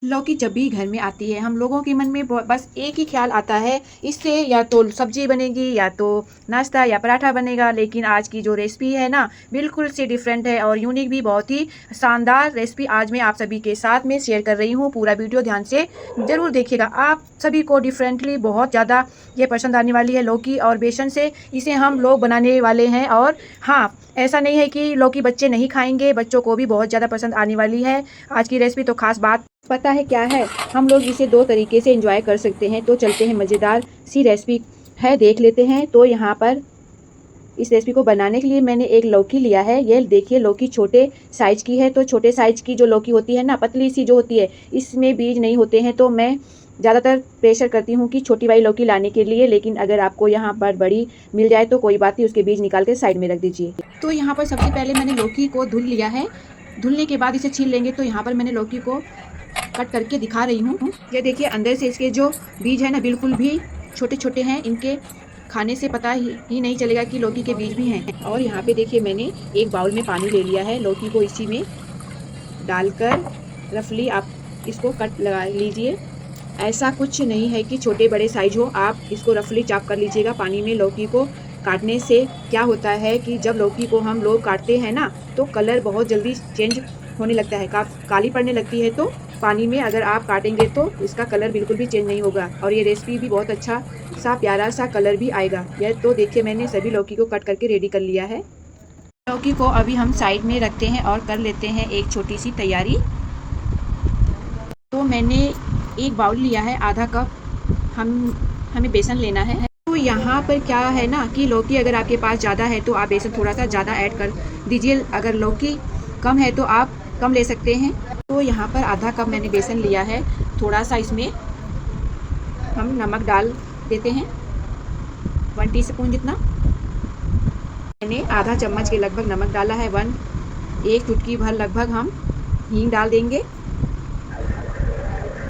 लौकी जब भी घर में आती है हम लोगों के मन में बस एक ही ख्याल आता है, इससे या तो सब्जी बनेगी या तो नाश्ता या पराठा बनेगा। लेकिन आज की जो रेसिपी है ना, बिल्कुल से डिफरेंट है और यूनिक भी, बहुत ही शानदार रेसिपी आज मैं आप सभी के साथ में शेयर कर रही हूँ। पूरा वीडियो ध्यान से ज़रूर देखिएगा, आप सभी को डिफरेंटली बहुत ज़्यादा ये पसंद आने वाली है। लौकी और बेसन से इसे हम लोग बनाने वाले हैं। और हाँ, ऐसा नहीं है कि लौकी बच्चे नहीं खाएंगे, बच्चों को भी बहुत ज़्यादा पसंद आने वाली है आज की रेसिपी। तो खास बात पता है क्या है, हम लोग इसे दो तरीके से एंजॉय कर सकते हैं। तो चलते हैं, मज़ेदार सी रेसिपी है, देख लेते हैं। तो यहाँ पर इस रेसिपी को बनाने के लिए मैंने एक लौकी लिया है। ये देखिए, लौकी छोटे साइज़ की है। तो छोटे साइज़ की जो लौकी होती है ना, पतली सी जो होती है, इसमें बीज नहीं होते हैं। तो मैं ज़्यादातर प्रेशर करती हूँ कि छोटी वाली लौकी लाने के लिए। लेकिन अगर आपको यहाँ पर बड़ी मिल जाए तो कोई बात नहीं, उसके बीज निकाल के साइड में रख दीजिए। तो यहाँ पर सबसे पहले मैंने लौकी को धुल लिया है। धुलने के बाद इसे छील लेंगे। तो यहाँ पर मैंने लौकी को कट करके दिखा रही हूँ। ये देखिए, अंदर से इसके जो बीज है ना, बिल्कुल भी छोटे छोटे हैं। इनके खाने से पता ही नहीं चलेगा कि लौकी के बीज भी हैं। और यहाँ पे देखिए, मैंने एक बाउल में पानी ले लिया है। लौकी को इसी में डालकर रफली आप इसको कट लगा लीजिए। ऐसा कुछ नहीं है कि छोटे बड़े साइज हो, आप इसको रफली चॉप कर लीजिएगा पानी में। लौकी को काटने से क्या होता है कि जब लौकी को हम लोग काटते हैं ना, तो कलर बहुत जल्दी चेंज होने लगता है, काली पड़ने लगती है। तो पानी में अगर आप काटेंगे तो इसका कलर बिल्कुल भी चेंज नहीं होगा और ये रेसिपी भी बहुत अच्छा सा प्यारा सा कलर भी आएगा। यह तो देखिए, मैंने सभी लौकी को कट करके रेडी कर लिया है। लौकी को अभी हम साइड में रखते हैं और कर लेते हैं एक छोटी सी तैयारी। तो मैंने एक बाउल लिया है, आधा कप हमें बेसन लेना है। तो यहाँ पर क्या है ना कि लौकी अगर आपके पास ज़्यादा है तो आप बेसन थोड़ा सा ज़्यादा ऐड कर दीजिए। अगर लौकी कम है तो आप कम ले सकते हैं। तो यहाँ पर आधा कप मैंने बेसन लिया है। थोड़ा सा इसमें हम नमक डाल देते हैं, 1 टीस्पून जितना। मैंने आधा चम्मच के लगभग नमक डाला है। 1 चुटकी भर लगभग हम हींग डाल देंगे।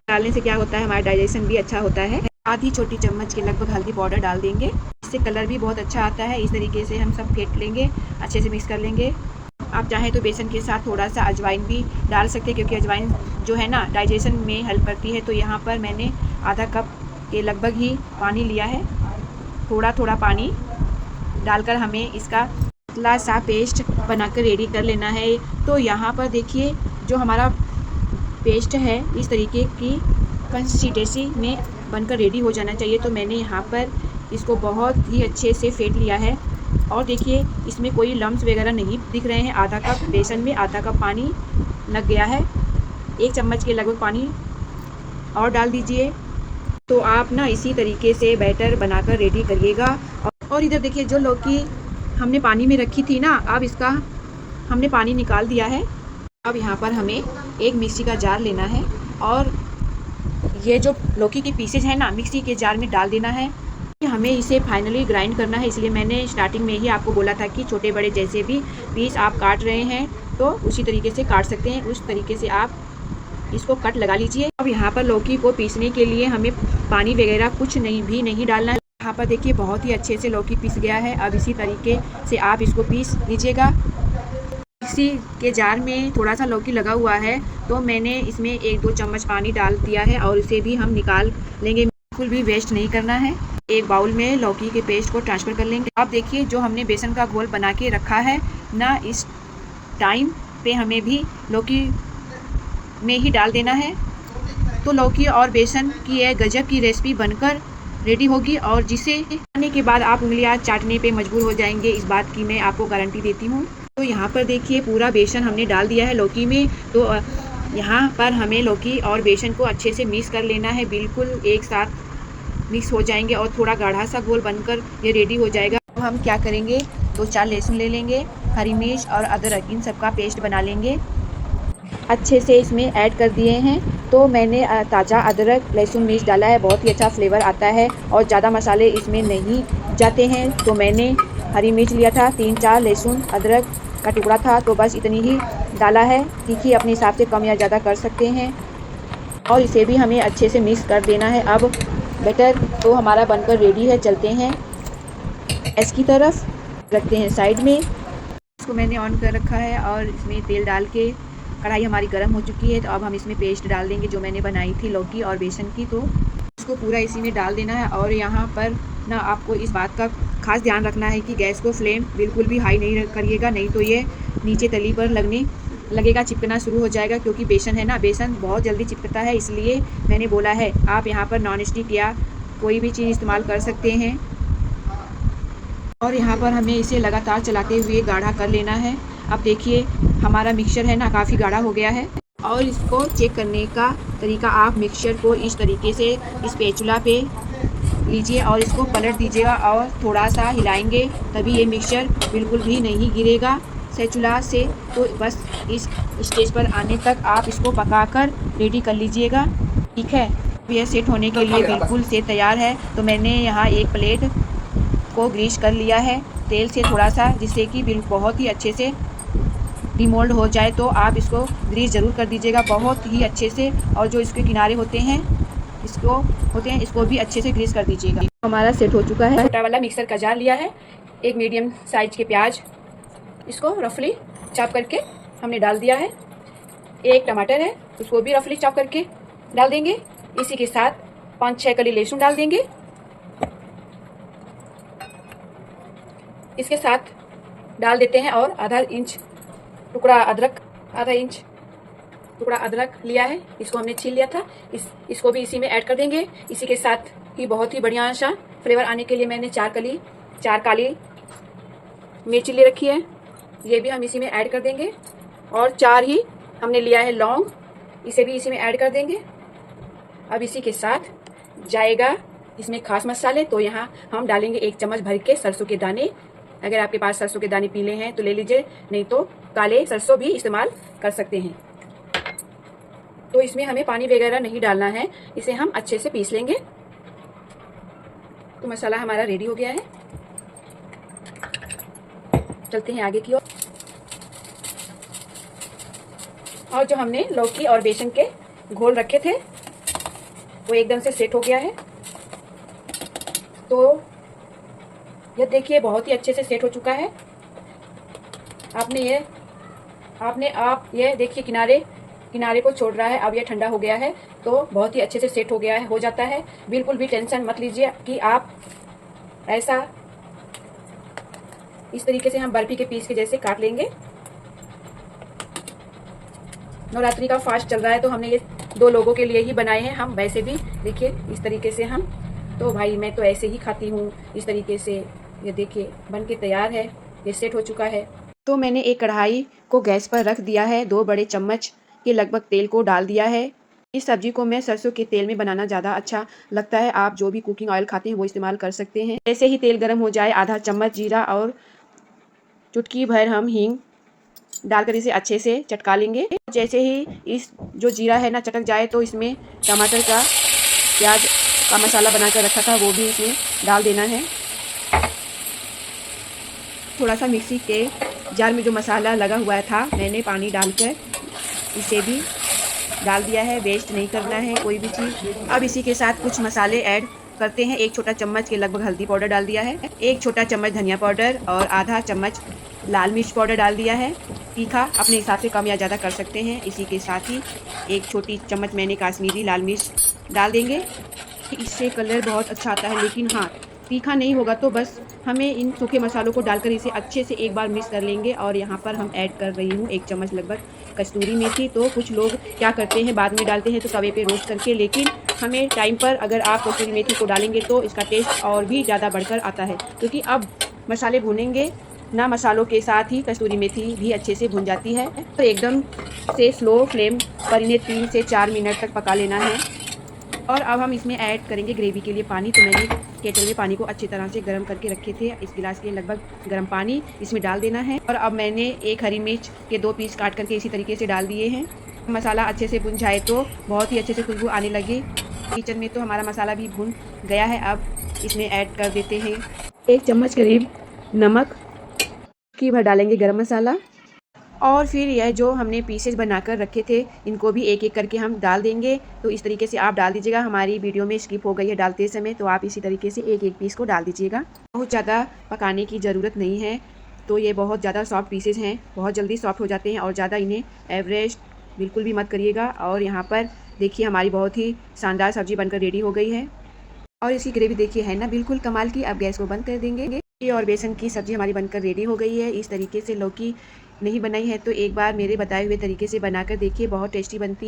डालने से क्या होता है, हमारा डाइजेशन भी अच्छा होता है। आधी छोटी चम्मच के लगभग हल्दी पाउडर डाल देंगे, इससे कलर भी बहुत अच्छा आता है। इस तरीके से हम सब फेंट लेंगे, अच्छे से मिक्स कर लेंगे। आप चाहें तो बेसन के साथ थोड़ा सा अजवाइन भी डाल सकते हैं, क्योंकि अजवाइन जो है ना, डाइजेशन में हेल्प करती है। तो यहाँ पर मैंने आधा कप के लगभग ही पानी लिया है। थोड़ा थोड़ा पानी डालकर हमें इसका पतला सा पेस्ट बनाकर रेडी कर लेना है। तो यहाँ पर देखिए, जो हमारा पेस्ट है इस तरीके की कंसिस्टेंसी में बनकर रेडी हो जाना चाहिए। तो मैंने यहाँ पर इसको बहुत ही अच्छे से फेंट लिया है और देखिए, इसमें कोई लम्स वगैरह नहीं दिख रहे हैं। आधा कप बेसन में आधा कप पानी लग गया है। 1 चम्मच के लगभग पानी और डाल दीजिए। तो आप ना इसी तरीके से बैटर बनाकर रेडी करिएगा। और इधर देखिए, जो लौकी हमने पानी में रखी थी ना, अब इसका हमने पानी निकाल दिया है। अब यहाँ पर हमें एक मिक्सी का जार लेना है और ये जो लौकी के पीसेज हैं ना, मिक्सी के जार में डाल देना है। हमें इसे फाइनली ग्राइंड करना है, इसलिए मैंने स्टार्टिंग में ही आपको बोला था कि छोटे बड़े जैसे भी पीस आप काट रहे हैं तो उसी तरीके से काट सकते हैं। उस तरीके से आप इसको कट लगा लीजिए। अब यहाँ पर लौकी को पीसने के लिए हमें पानी वगैरह कुछ नहीं डालना है। यहाँ पर देखिए, बहुत ही अच्छे से लौकी पीस गया है। अब इसी तरीके से आप इसको पीस लीजिएगा। मिक्सी के जार में थोड़ा सा लौकी लगा हुआ है, तो मैंने इसमें 1-2 चम्मच पानी डाल दिया है और इसे भी हम निकाल लेंगे। बिल्कुल भी वेस्ट नहीं करना है। एक बाउल में लौकी के पेस्ट को ट्रांसफ़र कर लेंगे। अब देखिए, जो हमने बेसन का घोल बना के रखा है ना, इस टाइम पे हमें भी लौकी में ही डाल देना है। तो लौकी और बेसन की एक गजब की रेसिपी बनकर रेडी होगी और जिसे खाने के बाद आप उंगलियां चाटने पे मजबूर हो जाएंगे, इस बात की मैं आपको गारंटी देती हूँ। तो यहाँ पर देखिए, पूरा बेसन हमने डाल दिया है लौकी में। तो यहाँ पर हमें लौकी और बेसन को अच्छे से मिक्स कर लेना है, बिल्कुल एक साथ मिक्स हो जाएंगे और थोड़ा गाढ़ा सा घोल बनकर ये रेडी हो जाएगा। अब हम क्या करेंगे, 2-4 लहसुन ले लेंगे, हरी मिर्च और अदरक, इन सबका पेस्ट बना लेंगे। अच्छे से इसमें ऐड कर दिए हैं। तो मैंने ताज़ा अदरक लहसुन मिर्च डाला है, बहुत ही अच्छा फ्लेवर आता है और ज़्यादा मसाले इसमें नहीं जाते हैं। तो मैंने हरी मिर्च लिया था, 3-4 लहसुन अदरक का टुकड़ा था, तो बस इतनी ही डाला है। तीखी अपने हिसाब से कम या ज़्यादा कर सकते हैं और इसे भी हमें अच्छे से मिक्स कर देना है। अब बैटर तो हमारा बनकर रेडी है। चलते हैं गैस की तरफ, रखते हैं साइड में। इसको मैंने ऑन कर रखा है और इसमें तेल डाल के कढ़ाई हमारी गर्म हो चुकी है, तो अब हम इसमें पेस्ट डाल देंगे जो मैंने बनाई थी लौकी और बेसन की। तो इसको पूरा इसी में डाल देना है। और यहाँ पर ना आपको इस बात का खास ध्यान रखना है कि गैस को फ्लेम बिल्कुल भी हाई नहीं करिएगा, नहीं तो ये नीचे तली पर लगेगा, चिपकना शुरू हो जाएगा। क्योंकि बेसन है ना, बेसन बहुत जल्दी चिपकता है, इसलिए मैंने बोला है। आप यहाँ पर नॉन स्टिक या कोई भी चीज़ इस्तेमाल कर सकते हैं। और यहाँ पर हमें इसे लगातार चलाते हुए गाढ़ा कर लेना है। अब देखिए हमारा मिक्सचर है ना काफ़ी गाढ़ा हो गया है। और इसको चेक करने का तरीका, आप मिक्सचर को इस तरीके से स्पैचुला पे लीजिए और इसको पलट दीजिएगा और थोड़ा सा हिलाएंगे, तभी ये मिक्सचर बिल्कुल भी नहीं गिरेगा स्पैचुला से। तो बस इस स्टेज पर आने तक आप इसको पकाकर रेडी कर लीजिएगा, ठीक है। यह सेट होने के लिए बिल्कुल से तैयार है। तो मैंने यहाँ एक प्लेट को ग्रीस कर लिया है तेल से थोड़ा सा, जिससे कि बहुत ही अच्छे से डिमोल्ड हो जाए। तो आप इसको ग्रीस ज़रूर कर दीजिएगा बहुत ही अच्छे से। और जो इसके किनारे होते हैं इसको भी अच्छे से ग्रीस कर दीजिएगा। हमारा सेट हो चुका है। छोटा वाला मिक्सर का जार लिया है, एक मीडियम साइज के प्याज, इसको रफली चॉप करके हमने डाल दिया है। एक टमाटर है, उसको भी रफली चॉप करके डाल देंगे। इसी के साथ 5-6 कली लहसुन डाल देंगे। इसके साथ डाल देते हैं और आधा इंच टुकड़ा अदरक लिया है, इसको हमने छील लिया था। इसको भी इसी में ऐड कर देंगे। इसी के साथ ही बहुत ही बढ़िया सा फ्लेवर आने के लिए मैंने 4 काली मिर्च ले रखी है, ये भी हम इसी में ऐड कर देंगे। और 4 ही हमने लिया है लौंग, इसे भी इसी में ऐड कर देंगे। अब इसी के साथ जाएगा इसमें खास मसाले। तो यहाँ हम डालेंगे 1 चम्मच भर के सरसों के दाने। अगर आपके पास सरसों के दाने पीले हैं तो ले लीजिए, नहीं तो काले सरसों भी इस्तेमाल कर सकते हैं। तो इसमें हमें पानी वगैरह नहीं डालना है, इसे हम अच्छे से पीस लेंगे। तो मसाला हमारा रेडी हो गया है, चलते हैं आगे की ओर। और जो हमने लौकी और बेसन के घोल रखे थे वो एकदम से सेट हो गया है। तो यह देखिए बहुत ही अच्छे से सेट हो चुका है। आप ये देखिए किनारे को छोड़ रहा है। अब यह ठंडा हो गया है तो बहुत ही अच्छे से सेट हो जाता है। बिल्कुल भी टेंशन मत लीजिए कि आप ऐसा इस तरीके से हम बर्फी के पीस के जैसे काट लेंगे। नवरात्रि का फास्ट चल रहा है तो हमने ये 2 लोगों के लिए ही बनाए हैं। हम वैसे भी देखिए इस तरीके से तो भाई मैं तो ऐसे ही खाती हूँ इस तरीके से। ये देखिए बन के तैयार है, ये सेट हो चुका है। तो मैंने एक कढ़ाई को गैस पर रख दिया है, 2 बड़े चम्मच के लगभग तेल को डाल दिया है। इस सब्जी को मैं सरसों के तेल में बनाना ज़्यादा अच्छा लगता है। आप जो भी कुकिंग ऑयल खाते हैं वो इस्तेमाल कर सकते हैं। जैसे ही तेल गर्म हो जाए आधा चम्मच जीरा और चुटकी भर हम हींग डालकर इसे अच्छे से चटका लेंगे। जैसे ही इस जो जीरा है ना चटक जाए तो इसमें टमाटर का प्याज का मसाला बनाकर रखा था वो भी इसमें डाल देना है। थोड़ा सा मिक्सी के जार में जो मसाला लगा हुआ था मैंने पानी डालकर इसे भी डाल दिया है। वेस्ट नहीं करना है कोई भी चीज़। अब इसी के साथ कुछ मसाले ऐड करते हैं। 1 छोटा चम्मच के लगभग हल्दी पाउडर डाल दिया है, 1 छोटा चम्मच धनिया पाउडर और आधा चम्मच लाल मिर्च पाउडर डाल दिया है। तीखा अपने हिसाब से कम या ज़्यादा कर सकते हैं। इसी के साथ ही 1 छोटी चम्मच मैंने काश्मीरी लाल मिर्च डाल देंगे। इससे कलर बहुत अच्छा आता है, लेकिन हाँ तीखा नहीं होगा तो बस हमें इन सूखे मसालों को डालकर इसे अच्छे से एक बार मिक्स कर लेंगे। और यहाँ पर हम ऐड कर रही हूँ 1 चम्मच लगभग कस्तूरी मेथी। तो कुछ लोग क्या करते हैं बाद में डालते हैं तो तवे पे रोस्ट करके, लेकिन हमें टाइम पर अगर आप कस्तूरी मेथी को डालेंगे तो इसका टेस्ट और भी ज़्यादा बढ़कर आता है। क्योंकि अब मसाले भूनेंगे ना, मसालों के साथ ही कस्तूरी मेथी भी अच्छे से भुन जाती है। तो एकदम से स्लो फ्लेम पर इन्हें 3 से 4 मिनट तक पका लेना है। और अब हम इसमें ऐड करेंगे ग्रेवी के लिए पानी। तो मैंने केटल में पानी को अच्छी तरह से गर्म करके रखे थे, इस गिलास के लगभग गर्म पानी इसमें डाल देना है। और अब मैंने 1 हरी मिर्च के 2 पीस काट करके इसी तरीके से डाल दिए हैं। मसाला अच्छे से भुन जाए तो बहुत ही अच्छे से खुशबू आने लगी किचन में। तो हमारा मसाला भी भुन गया है। अब इसमें ऐड कर देते हैं 1 चम्मच करीब नमक की भर डालेंगे गरम मसाला। और फिर यह जो हमने पीसेज बनाकर रखे थे इनको भी एक एक करके हम डाल देंगे। तो इस तरीके से आप डाल दीजिएगा। हमारी वीडियो में स्किप हो गई है डालते समय, तो आप इसी तरीके से एक एक पीस को डाल दीजिएगा। बहुत ज़्यादा पकाने की ज़रूरत नहीं है। तो ये बहुत ज़्यादा सॉफ्ट पीसेज हैं, बहुत जल्दी सॉफ्ट हो जाते हैं और ज़्यादा इन्हें एवरेज बिल्कुल भी मत करिएगा। और यहाँ पर देखिए हमारी बहुत ही शानदार सब्ज़ी बनकर रेडी हो गई है। और इसकी ग्रेवी देखिए है ना बिल्कुल कमाल की। अब गैस को बंद कर देंगे। और बेसन की सब्ज़ी हमारी बनकर रेडी हो गई है। इस तरीके से लौकी नहीं बनाई है तो एक बार मेरे बताए हुए तरीके से बनाकर देखिए, बहुत टेस्टी बनती है।